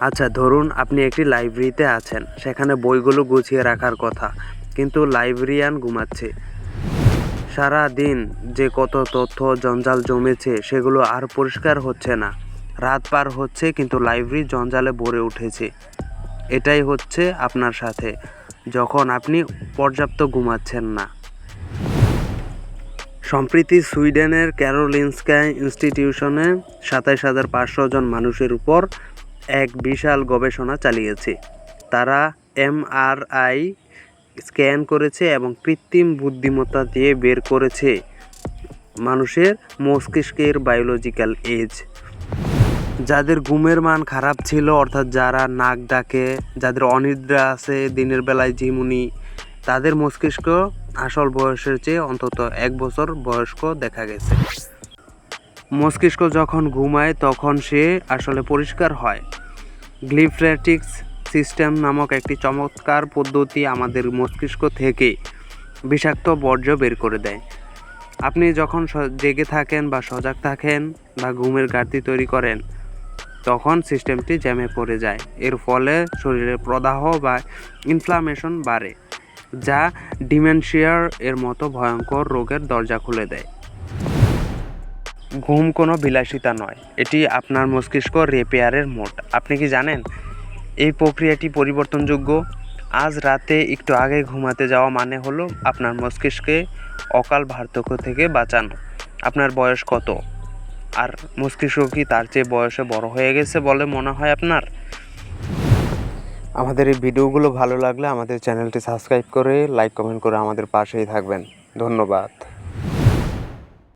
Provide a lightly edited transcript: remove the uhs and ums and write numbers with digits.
আচ্ছা, ধরুন আপনি একটি লাইব্রেরিতে আছেন, সেখানে বইগুলো গুছিয়ে রাখার কথা, কিন্তু লাইব্রেরিয়ান ঘুমাচ্ছে। সারা দিন যে কত তথ্য জঞ্জাল জমেছে সেগুলো আর পরিষ্কার হচ্ছে না। রাত পার হচ্ছে কিন্তু লাইব্রেরি জঞ্জালে ভরে উঠেছে। এটাই হচ্ছে আপনার সাথে যখন আপনি পর্যাপ্ত ঘুমাচ্ছেন না। সম্প্রতি সুইডেনের ক্যারোলিনস্কা ইনস্টিটিউশনে ২৭,৫০০ জন মানুষের উপর এক বিশাল গবেষণা চালিয়েছে। তারা এমআরআই স্ক্যান করেছে এবং কৃত্রিম বুদ্ধিমত্তা দিয়ে বের করেছে মানুষের মস্তিষ্কের বায়োলজিক্যাল এজ। যাদের ঘুমের মান খারাপ ছিল, অর্থাৎ যারা নাক ডাকে, যাদের অনিদ্রা আছে, দিনের বেলায় ঝিমুনি, তাদের মস্তিষ্ক আসল বয়সের চেয়ে অন্তত ১ বছর বয়স্ক দেখা গেছে। মস্তিষ্ক যখন ঘুমায় তখন সে আসলে পরিষ্কার হয়। গ্লিফ্যাটিক্স সিস্টেম নামক একটি চমৎকার পদ্ধতি আমাদের মস্তিষ্ক থেকে বিষাক্ত বর্জ্য বের করে দেয়। আপনি যখন জেগে থাকেন বা সজাগ থাকেন বা ঘুমের ঘাটতি তৈরি করেন, তখন সিস্টেমটি জ্যামে পড়ে যায়। এর ফলে শরীরে প্রদাহ বা ইনফ্লামেশন বাড়ে, যা ডিমেনশিয়ার এর মতো ভয়ঙ্কর রোগের দরজা খুলে দেয়। ঘুম কোনো বিলাসিতা নয়, এটি আপনার মস্তিষ্ক রিপেয়ারের মোড। আপনি কি জানেন এই প্রক্রিয়াটি পরিবর্তনযোগ্য? আজ রাতে একটু আগে ঘুমাতে যাওয়া মানে হলো আপনার মস্তিষ্ককে অকাল বার্ধক্য থেকে বাঁচানো। আপনার বয়স কত? আর মস্তিষ্ক কি তার চেয়ে বয়সে বড় হয়ে গেছে বলে মনে হয় আপনার? আমাদের এই ভিডিওগুলো ভালো লাগলে আমাদের চ্যানেলটি সাবস্ক্রাইব করে লাইক কমেন্ট করে আমাদের পাশেই থাকবেন। ধন্যবাদ।